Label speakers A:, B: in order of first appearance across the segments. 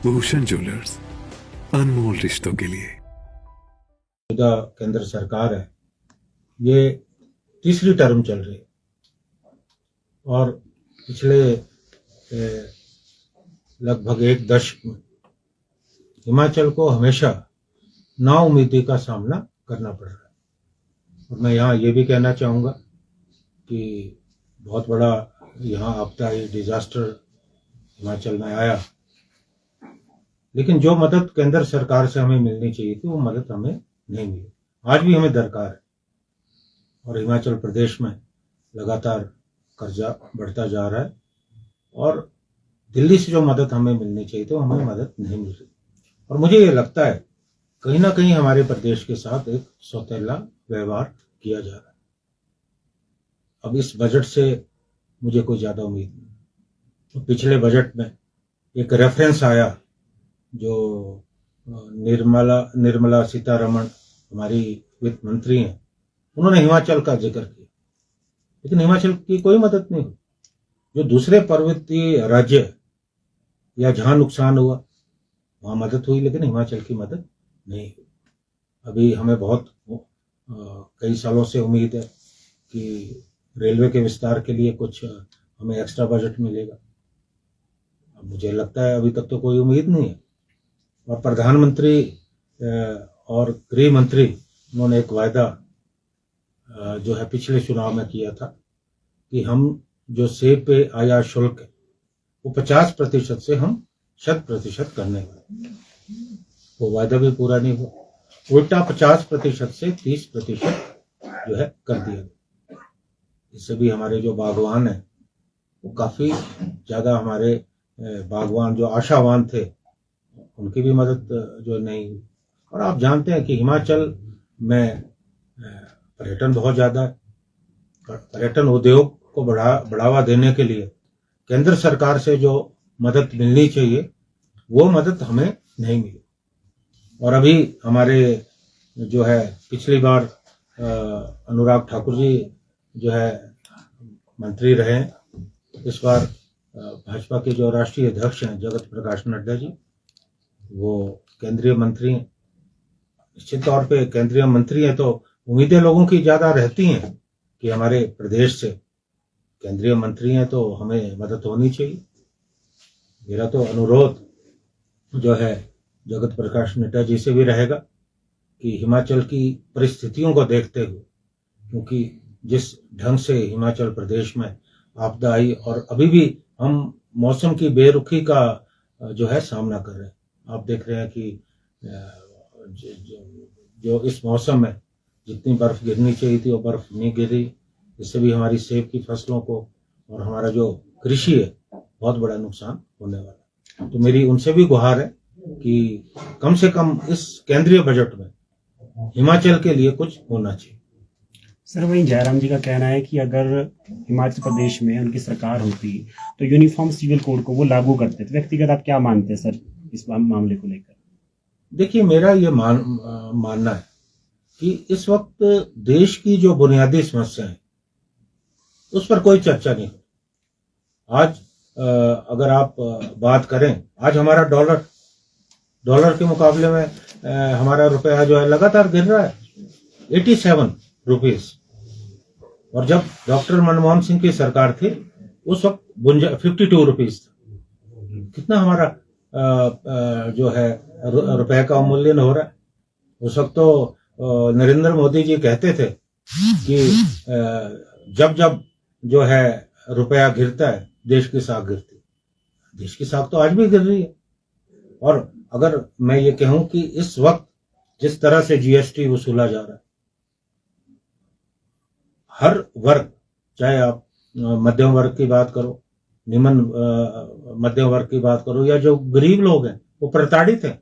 A: Bhushan jewellers, अनमोल रिश्तों के लिए।
B: केंद्र सरकार है, ये तीसरी टर्म चल रही है और पिछले लगभग एक दशक में हिमाचल को हमेशा नाउम्मीदी का सामना करना पड़ रहा है। और मैं यहाँ ये भी कहना चाहूँगा कि बहुत बड़ा यहाँ आपदाई डिजास्टर हिमाचल में आया, लेकिन जो मदद केंद्र सरकार से हमें मिलनी चाहिए थी वो मदद हमें नहीं मिली। आज भी हमें दरकार है और हिमाचल प्रदेश में लगातार कर्जा बढ़ता जा रहा है और दिल्ली से जो मदद हमें मिलनी चाहिए थी हमें मदद नहीं मिल रही। और मुझे ये लगता है कहीं ना कहीं हमारे प्रदेश के साथ एक सौतेला व्यवहार किया जा रहा है। अब इस बजट से मुझे कोई ज्यादा उम्मीद नहीं। तो पिछले बजट में एक रेफरेंस आया जो निर्मला सीतारमण हमारी वित्त मंत्री हैं, उन्होंने हिमाचल का जिक्र किया, लेकिन हिमाचल की कोई मदद नहीं हुई। जो दूसरे पर्वतीय राज्य या जहां नुकसान हुआ वहां मदद हुई, लेकिन हिमाचल की मदद नहीं हुई। अभी हमें बहुत कई सालों से उम्मीद है कि रेलवे के विस्तार के लिए कुछ हमें एक्स्ट्रा बजट मिलेगा। अब मुझे लगता है अभी तक तो कोई उम्मीद नहीं है। और प्रधानमंत्री और गृह मंत्री उन्होंने एक वायदा जो है पिछले चुनाव में किया था कि हम जो सेब पे आयात शुल्क है वो 50% से हम 100% करने वाले। वो वायदा भी पूरा नहीं हुआ, उल्टा 50% से 30% जो है कर दिया गया। इससे भी हमारे जो बागवान हैं वो काफी ज्यादा, हमारे बागवान जो आशावान थे उनकी भी मदद जो नहीं हुई। और आप जानते हैं कि हिमाचल में पर्यटन बहुत ज्यादा है। पर्यटन उद्योग को बढ़ावा देने के लिए केंद्र सरकार से जो मदद मिलनी चाहिए वो मदद हमें नहीं मिली। और अभी हमारे जो है पिछली बार अनुराग ठाकुर जी जो है मंत्री रहे, इस बार भाजपा के जो राष्ट्रीय अध्यक्ष हैं जगत प्रकाश नड्डा जी, वो केंद्रीय मंत्री हैं। निश्चित तौर पे केंद्रीय मंत्री हैं तो उम्मीदें लोगों की ज्यादा रहती हैं कि हमारे प्रदेश से केंद्रीय मंत्री हैं तो हमें मदद होनी चाहिए। मेरा तो अनुरोध जो है जगत प्रकाश नड्डा जी से भी रहेगा कि हिमाचल की परिस्थितियों को देखते हुए, क्योंकि जिस ढंग से हिमाचल प्रदेश में आपदा आई और अभी भी हम मौसम की बेरुखी का जो है सामना कर रहे हैं। आप देख रहे हैं कि जो इस मौसम में जितनी बर्फ गिरनी चाहिए थी वो बर्फ नहीं गिरी। इससे भी हमारी सेब की फसलों को और हमारा जो कृषि है बहुत बड़ा नुकसान होने वाला है। तो मेरी उनसे भी गुहार है कि कम से कम इस केंद्रीय बजट में हिमाचल के लिए कुछ होना चाहिए।
C: सर, वहीं जयराम जी का कहना है कि अगर हिमाचल प्रदेश में उनकी सरकार होती तो यूनिफॉर्म सिविल कोड को वो लागू करते। तो व्यक्तिगत आप क्या मानते हैं सर इस मामले को लेकर? देखिए,
B: मेरा ये मानना है कि इस वक्त देश की जो बुनियादी समस्या है उस पर कोई चर्चा नहीं हो। आज अगर आप बात करें, आज हमारा डॉलर के मुकाबले में हमारा रुपया जो है लगातार गिर रहा है 87 रुपीस। और जब डॉक्टर मनमोहन सिंह की सरकार थी उस वक्त 52 रुपीस था। कितना हमारा जो है रुपए का अवमूल्यन हो रहा है। उस वक्त तो नरेंद्र मोदी जी कहते थे कि जब जब जो है रुपया गिरता है देश की साख गिरती है। देश की साख तो आज भी गिर रही है। और अगर मैं ये कहूं कि इस वक्त जिस तरह से जीएसटी वसूला जा रहा है, हर वर्ग, चाहे आप मध्यम वर्ग की बात करो, निम्न मध्यम वर्ग की बात करो, या जो गरीब लोग हैं वो प्रताड़ित हैं।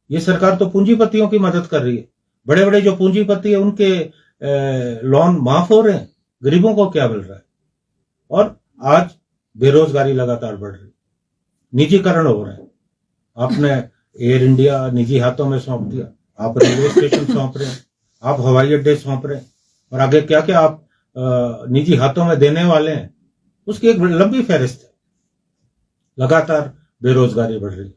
B: ये सरकार तो पूंजीपतियों की मदद कर रही है। बड़े बड़े जो पूंजीपति है उनके लोन माफ हो रहे हैं, गरीबों को क्या मिल रहा है। और आज बेरोजगारी लगातार बढ़ रही है, निजीकरण हो रहा है। आपने एयर इंडिया निजी हाथों में सौंप दिया, आप रेलवे स्टेशन सौंप रहे हैं, आप हवाई अड्डे सौंप रहे हैं, और आगे क्या क्या आप निजी हाथों में देने वाले हैं, उसकी एक लंबी फहरिस्त है। लगातार बेरोजगारी बढ़ रही है।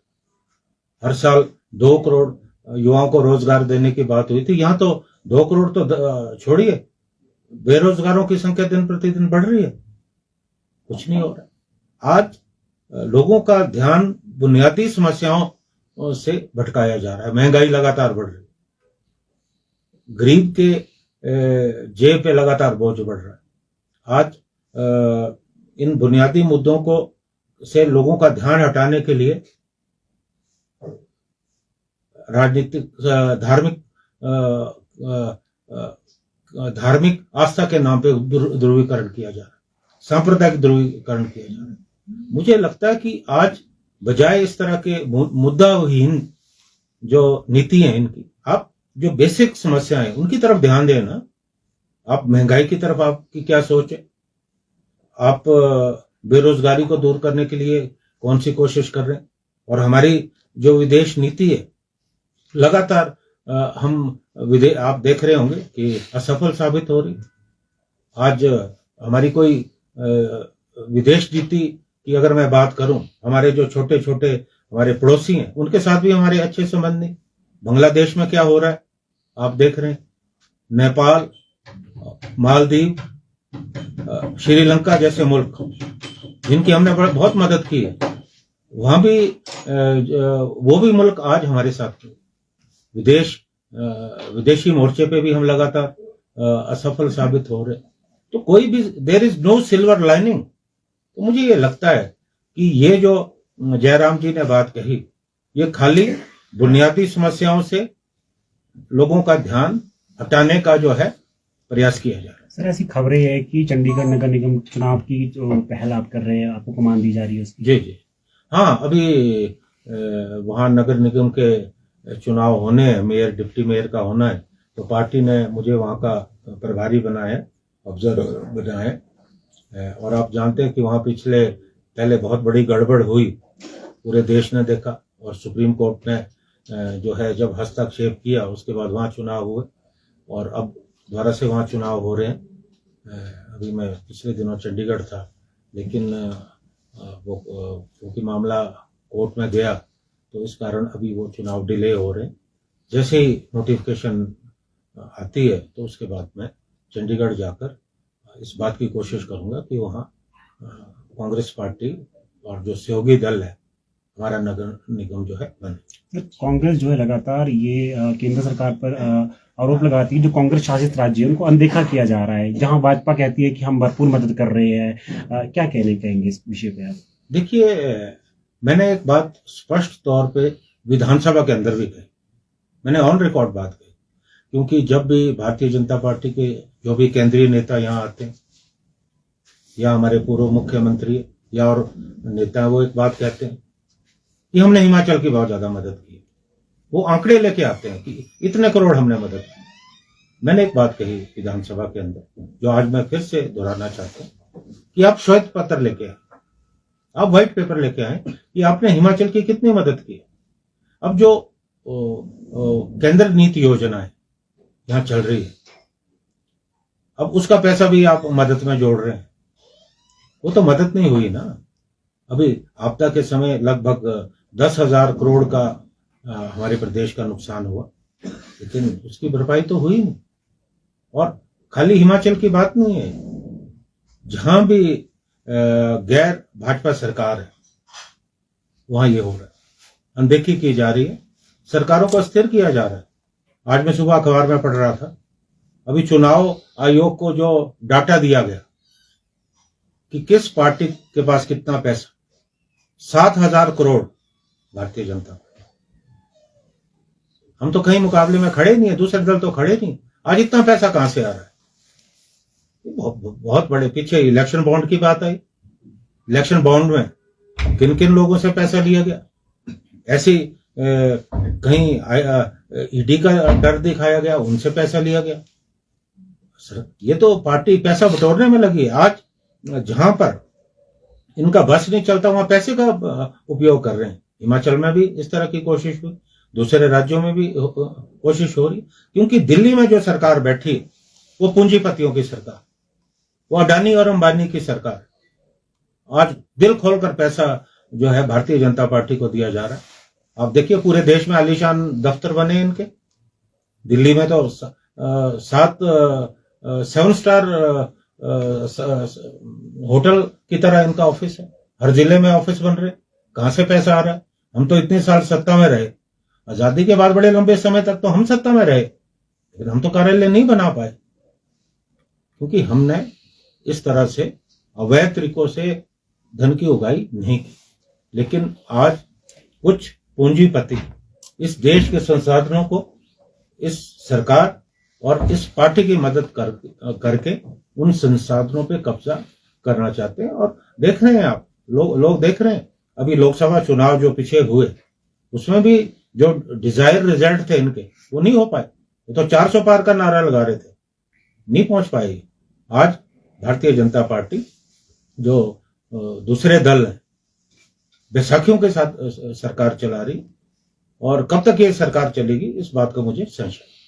B: हर साल 2 करोड़ युवाओं को रोजगार देने की बात हुई थी। यहाँ तो 2 करोड़ तो छोड़िए, बेरोजगारों की संख्या दिन प्रतिदिन बढ़ रही है, कुछ नहीं हो रहा। आज लोगों का ध्यान बुनियादी समस्याओं से भटकाया जा रहा है। महंगाई लगातार बढ़ रही है, गरीब के जेब पे लगातार बोझ बढ़ रहा है। आज इन बुनियादी मुद्दों को से लोगों का ध्यान हटाने के लिए राजनीतिक धार्मिक आस्था के नाम पे ध्रुवीकरण किया जा रहा है, सांप्रदायिक ध्रुवीकरण किया जा रहा है। मुझे लगता है कि आज बजाय इस तरह के मुद्दाहीन जो नीति है इनकी, आप जो बेसिक समस्या है उनकी तरफ ध्यान दें ना। आप महंगाई की तरफ आपकी क्या सोच है? आप बेरोजगारी को दूर करने के लिए कौन सी कोशिश कर रहे हैं? और हमारी जो विदेश नीति है लगातार आप देख रहे होंगे कि असफल साबित हो रही। आज हमारी कोई विदेश नीति की अगर मैं बात करूं, हमारे जो छोटे छोटे हमारे पड़ोसी हैं उनके साथ भी हमारे अच्छे संबंध नहीं। बांग्लादेश में क्या हो रहा है आप देख रहे हैं, नेपाल, मालदीव, श्रीलंका जैसे मुल्क जिनकी हमने बहुत मदद की है, वहां भी वो भी मुल्क आज हमारे साथ विदेशी मोर्चे पे भी हम लगातार असफल साबित हो रहे। तो कोई भी there is no silver lining. तो मुझे ये लगता है कि ये जो जयराम जी ने बात कही, ये खाली बुनियादी समस्याओं से लोगों का ध्यान हटाने का जो है प्रयास किया जा रहा है।
C: सर, ऐसी खबरें है कि चंडीगढ़ नगर निगम चुनाव की जो पहल आप कर रहे हैं, आपको कमान दी जा रही है उसकी?
B: जी, हाँ, अभी वहां नगर निगम के चुनाव होने हैं, मेयर डिप्टी मेयर का होना है, तो पार्टी ने मुझे वहां का प्रभारी बनाया है, ऑब्जर्वर बनाया है। और आप जानते हैं कि वहां पहले बहुत बड़ी गड़बड़ हुई, पूरे देश ने देखा, और सुप्रीम कोर्ट ने जो है जब हस्तक्षेप किया उसके बाद वहां चुनाव हुए, और अब दोबारा से वहां चुनाव हो रहे हैं। अभी मैं पिछले दिनों चंडीगढ़ था, लेकिन वो क्योंकि मामला कोर्ट में गया तो इस कारण अभी वो चुनाव डिले हो रहे हैं। जैसे ही नोटिफिकेशन आती है तो उसके बाद मैं चंडीगढ़ जाकर इस बात की कोशिश करूंगा कि वहाँ कांग्रेस पार्टी और जो सहयोगी दल है हमारा नगर निगम जो है बने।
C: कांग्रेस जो है लगातार ये केंद्र सरकार पर आरोप लगाती है, जो कांग्रेस शासित राज्य है उनको अनदेखा किया जा रहा है, जहां भाजपा कहती है कि हम भरपूर मदद कर रहे हैं। क्या कहने कहेंगे इस विषय पे आप?
B: देखिए, मैंने एक बात स्पष्ट तौर पे विधानसभा के अंदर भी कही, मैंने ऑन रिकॉर्ड बात कही, क्योंकि जब भी भारतीय जनता पार्टी के जो भी केंद्रीय नेता यहाँ आते हैं या हमारे पूर्व मुख्यमंत्री या और नेता, वो एक बात कहते हैं कि हमने हिमाचल की बहुत ज्यादा मदद की। वो आंकड़े लेके आते हैं कि इतने करोड़ हमने मदद की। मैंने एक बात कही विधानसभा के अंदर, जो आज मैं फिर से दोहराना चाहता हूं, कि आप श्वेत पत्र लेके आए, आप व्हाइट पेपर लेके आए कि आपने हिमाचल की कितनी मदद की। अब जो केंद्र नीति योजना है यहाँ चल रही है, अब उसका पैसा भी आप मदद में जोड़ रहे हैं, वो तो मदद नहीं हुई ना। अभी आपदा के समय लगभग 10,000 करोड़ का हमारे प्रदेश का नुकसान हुआ, लेकिन उसकी भरपाई तो हुई नहीं। और खाली हिमाचल की बात नहीं है, जहां भी गैर भाजपा सरकार है वहां ये हो रहा है, अनदेखी की जा रही है, सरकारों को अस्थिर किया जा रहा है। आज मैं सुबह अखबार में पढ़ रहा था, अभी चुनाव आयोग को जो डाटा दिया गया कि किस पार्टी के पास कितना पैसा, 7,000 करोड़ भारतीय जनता पार्टी। हम तो कहीं मुकाबले में खड़े नहीं है, दूसरे दल तो खड़े नहीं। आज इतना पैसा कहां से आ रहा है? बहुत बड़े, पीछे इलेक्शन बॉन्ड की बात आई, इलेक्शन बॉन्ड में किन किन लोगों से पैसा लिया गया, ऐसी कहीं ईडी का डर दिखाया गया, उनसे पैसा लिया गया। ये तो पार्टी पैसा बटोरने में लगी है। आज जहां पर इनका बस नहीं चलता वहां पैसे का उपयोग कर रहे हैं। हिमाचल में भी इस तरह की कोशिश हुई, दूसरे राज्यों में भी कोशिश हो रही, क्योंकि दिल्ली में जो सरकार बैठी वो पूंजीपतियों की सरकार, वो अडानी और अंबानी की सरकार। आज दिल खोलकर पैसा जो है भारतीय जनता पार्टी को दिया जा रहा है। आप देखिए पूरे देश में आलीशान दफ्तर बने इनके। दिल्ली में तो 7 स्टार होटल की तरह इनका ऑफिस है। हर जिले में ऑफिस बन रहे। कहां से पैसा आ रहा है? हम तो इतने साल सत्ता में रहे, आजादी के बाद बड़े लंबे समय तक तो हम सत्ता में रहे, लेकिन हम तो कार्यालय नहीं बना पाए, क्योंकि हमने इस तरह से अवैध तरीकों से धन की उगाई नहीं की। लेकिन आज कुछ पूंजीपति इस देश के संसाधनों को इस सरकार और इस पार्टी की मदद करके उन संसाधनों पे कब्जा करना चाहते हैं। और देख रहे हैं आप, लोग देख रहे हैं, अभी लोकसभा चुनाव जो पीछे हुए उसमें भी जो डिजायर रिजल्ट थे इनके वो नहीं हो पाए। ये तो 400 पार का नारा लगा रहे थे, नहीं पहुंच पाए। आज भारतीय जनता पार्टी जो दूसरे दल है, बैसाखियों के साथ सरकार चला रही, और कब तक ये सरकार चलेगी इस बात का मुझे संशय है।